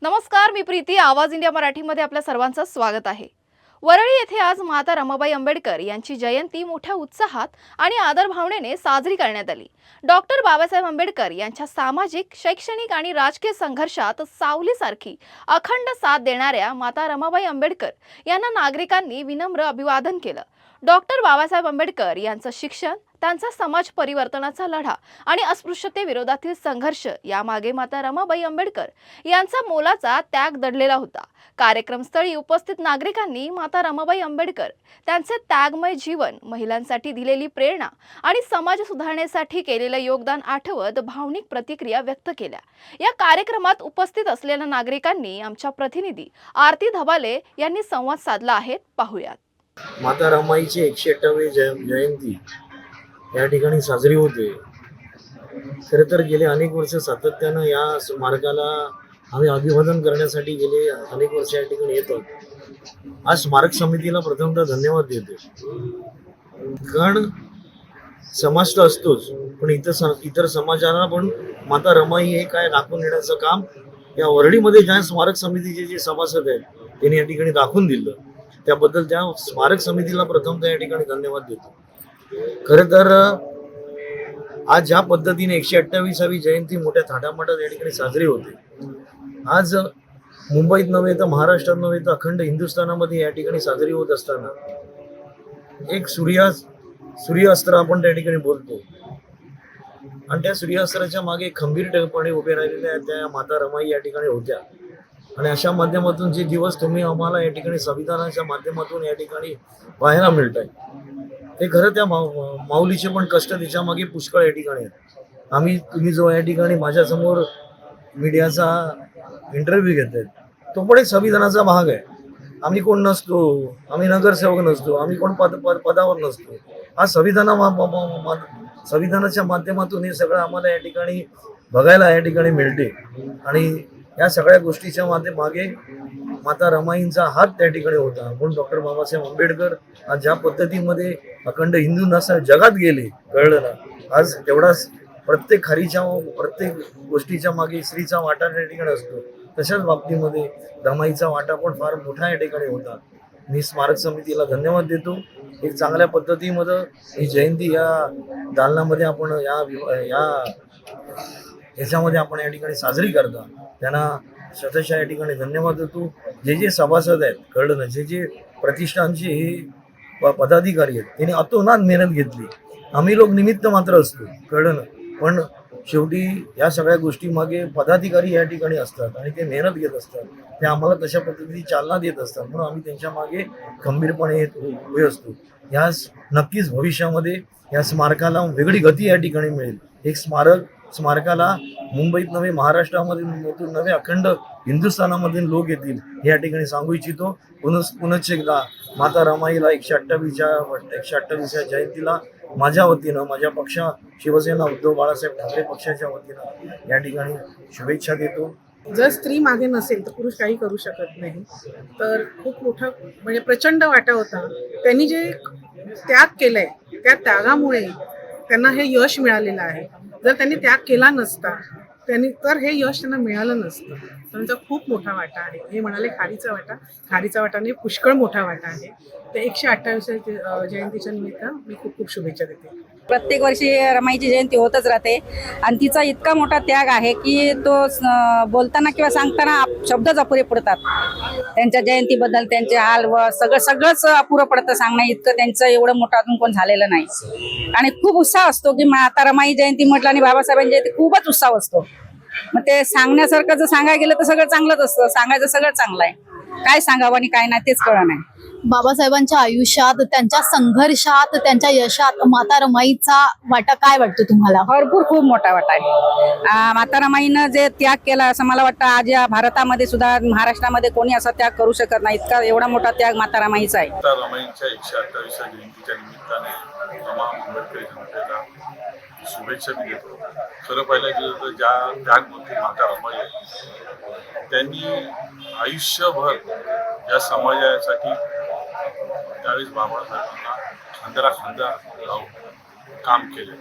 नमस्कार, मी प्रीती. आवाज इंडिया मराठीमध्ये आपल्या सर्वांचं स्वागत आहे. वरळी येथे आज माता रमाबाई आंबेडकर यांची जयंती मोठ्या उत्साहात आणि आदर भावनेने साजरी करण्यात आली. डॉक्टर बाबासाहेब आंबेडकर यांच्या सामाजिक, शैक्षणिक आणि राजकीय संघर्षात सावलीसारखी अखंड साथ देणाऱ्या माता रमाबाई आंबेडकर यांना नागरिकांनी विनम्र अभिवादन केलं. डॉक्टर बाबासाहेब आंबेडकर यांचं शिक्षण, त्यांचा समाज परिवर्तनाचा लढा आणि अस्पृश्यतेविरोधातील संघर्ष यामागे माता रमाबाई आंबेडकर यांचा मोलाचा त्याग दडलेला होता. कार्यक्रमस्थळी उपस्थित नागरिकांनी माता रमाबाई आंबेडकर, त्यांचे त्यागमय जीवन, महिलांसाठी दिलेली प्रेरणा आणि समाज सुधारणेसाठी केलेले योगदान आठवत भावनिक प्रतिक्रिया व्यक्त केल्या. या कार्यक्रमात उपस्थित असलेल्या नागरिकांनी आमच्या प्रतिनिधी आरती धबाले यांनी संवाद साधला आहे. पाहूयात. माता रमाईची 108वी जयंती या ठिकाणी साजरी होते. खरं तर गेले अनेक वर्ष सातत्यानं या स्मारकाला आम्ही अभिवादन करण्यासाठी गेले अनेक वर्ष या ठिकाणी येतो. आज स्मारक समितीला प्रथमतः धन्यवाद देतो, कारण समाज तर असतोच, पण इतर समाजाला पण माता रमाई हे काय दाखवून देण्याचं काम या वरळीमध्ये ज्या स्मारक समितीचे जे सभासद आहेत त्यांनी या ठिकाणी दाखवून दिलं. त्याबद्दल त्या स्मारक समितीला प्रथमतः या ठिकाणी धन्यवाद देतो. खरं तर आज ज्या पद्धतीने 128वी जयंती मोठ्या थाटामाटात या ठिकाणी साजरी होते, आज मुंबईत नव्हे तर महाराष्ट्रात नव्हे तर अखंड हिंदुस्थानामध्ये या ठिकाणी साजरी होत असताना एक सूर्यास्त्र आपण त्या ठिकाणी बोलतो, आणि त्या सूर्यास्त्राच्या मागे खंबीरपणे उभे राहिलेल्या त्या माता रमाई या ठिकाणी होत्या. आणि अशा माध्यमातून जे दिवस तुम्ही आम्हाला या ठिकाणी संविधानाच्या माध्यमातून या ठिकाणी पाहायला मिळत आहे, ते खरं त्या माऊलीचे पण कष्ट त्याच्या मागे पुष्कळ या ठिकाणी आहेत. तुम्ही जो या ठिकाणी माझ्यासमोर मीडियाचा इंटरव्ह्यू घेत आहेत, तो पण एक संविधानाचा भाग आहे. आम्ही कोण नसतो, आम्ही नगरसेवक नसतो, आम्ही कोण पदावर नसतो. हा संविधानाच्या माध्यमातून हे सगळं आम्हाला या ठिकाणी बघायला या ठिकाणी मिळते. आणि या सगळ्या गोष्टीच्या मागे माता रमाईंचा हात त्या ठिकाणी होता. म्हणून डॉक्टर बाबासाहेब आंबेडकर आज ज्या पद्धतीमध्ये अखंड हिंदू नसा जगात गेले, कळलं ना, आज तेवढाच प्रत्येक गोष्टीच्या मागे स्त्रीचा वाटा त्या ठिकाणी असतो. तशाच बाबतीमध्ये रमाईचा वाटा पण फार मोठा या ठिकाणी होता. मी स्मारक समितीला धन्यवाद देतो. एक चांगल्या पद्धतीमध्ये ही जयंती या दालनामध्ये आपण याच्यामध्ये आपण या ठिकाणी साजरी करता, त्यांना शतशः या ठिकाणी धन्यवाद देतो. जे सभासद आहेत, कळलं ना, जे प्रतिष्ठानचे हे पदाधिकारी आहेत, त्यांनी अतोनात मेहनत घेतली. आम्ही लोक निमित्त मात्र असतो, कळलं ना, पण शेवटी या सगळ्या गोष्टी मागे पदाधिकारी या ठिकाणी असतात आणि ते मेहनत घेत असतात. ते आम्हाला तशा पद्धतीने चालना देत असतात, म्हणून आम्ही त्यांच्या मागे खंबीरपणे उभे असतो. यास नक्कीच भविष्यामध्ये या स्मारकाला वेगळी गती या ठिकाणी मिळेल. एक स्मारकाला मुंबईत नव्हे, महाराष्ट्रामध्ये नव्हे, अखंड हिंदुस्थानामधील लोक येतील हे या ठिकाणी सांगू इच्छितो. पुनश्च एकदा माता रमाईला 128व्या जयंतीला माझ्या वतीनं, माझ्या पक्ष शिवसेना उद्धव बाळासाहेब ठाकरे पक्षाच्या वतीनं या ठिकाणी शुभेच्छा देतो. जर स्त्री मागे नसेल तर पुरुष काही करू शकत नाही. तर खूप मोठा म्हणजे प्रचंड वाटा होता. त्यांनी जे त्याग केलाय, त्या त्यागामुळे त्यांना हे यश मिळालेलं आहे. जर त्यांनी त्याग केला नसता तर हे यश त्यांना मिळालं नसतं. त्यांचा खूप मोठा वाटा आहे. हे म्हणाले खारीचा वाटा नाही, पुष्कळ मोठा वाटा आहे. तर 128व्या जयंतीच्या निमित्त मी खूप खूप शुभेच्छा देते. प्रत्येक वर्षी रमाईची जयंती होतच राहते आणि तिचा इतका मोठा त्याग आहे की तो बोलताना किंवा सांगताना शब्दच अपुरे पडतात. त्यांच्या जयंतीबद्दल त्यांचे हाल व सगळंच अपुरं पडतं सांगणं इतकं. त्यांचं एवढं मोठं अजून कोण झालेलं नाही. आणि खूप उत्साह असतो की आता रमाई जयंती म्हटलं आणि बाबासाहेबांची जयंती, खूपच उत्साह असतो. मग ते सांगण्यासारखं जर सांगायला गेलं तर सगळं चांगलंच असतं. सांगायचं सगळं चांगलं आहे, काय सांगावं आणि काय नाही तेच कळलं नाही. बाबासाहेबांच्या आयुष्यात, त्यांच्या संघर्षात, त्यांच्या यशात माता रमाईचा वाटा काय वाटतो तुम्हाला? भरपूर, खूप मोठा वाटा आहे. माता रमाईनं जे त्याग केला असं मला वाटतं आज या भारतामध्ये सुद्धा, महाराष्ट्रामध्ये कोणी असा त्याग करू शकत नाही. इतका एवढा मोठा त्याग माता रमाईचा आहे. माता रमाईच्या 128व्या जयंतीच्या निमित्ताने रमा आंबेडकर जनतेला शुभेच्छा मी देतो. खरं पाहिलं गेलं तर ज्या त्यागमूर्ती माता रमाई आहे, त्यांनी आयुष्यभर या समाजासाठी त्यावेळेस बाबासाहेबांना खांद्याला खांदा लावून काम केले.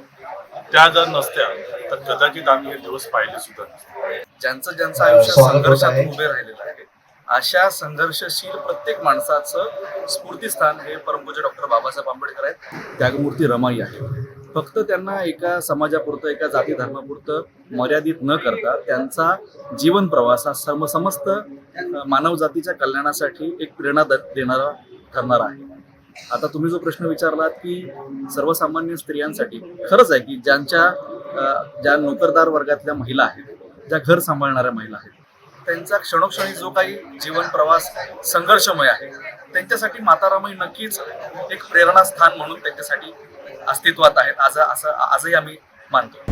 त्या जर नसत्या तर कदाचित आम्ही हे दिवस पाहिले सुद्धा नसते. ज्यांचं आयुष्य संघर्षातून उभे राहिलेलं आहे, अशा संघर्षशील प्रत्येक माणसाचं स्फूर्तीस्थान हे परमपूज्य डॉक्टर बाबासाहेब आंबेडकर आहेत. त्यागमूर्ती रमाई आहे. फक्त त्यांना एका समाजापुरतं, एका जाती धर्मापुरतं मर्यादित न करता त्यांचा जीवन प्रवास हा समस्त मानव जातीच्या कल्याणासाठी एक प्रेरणा देणारा ठरणारा आहे. आता तुम्ही जो प्रश्न विचारलात की सर्वसामान्य स्त्रियांसाठी, खरंच आहे की ज्या नोकरदार वर्गातल्या महिला आहेत, ज्या घर सांभाळणाऱ्या महिला आहेत, त्यांचा क्षणोक्षणी जो काही जीवन प्रवास संघर्षमय आहे, त्यांच्यासाठी माता रमाई नक्कीच एक प्रेरणास्थान म्हणून त्यांच्यासाठी अस्तित्वात आहेत, आजही आम्ही मानतो.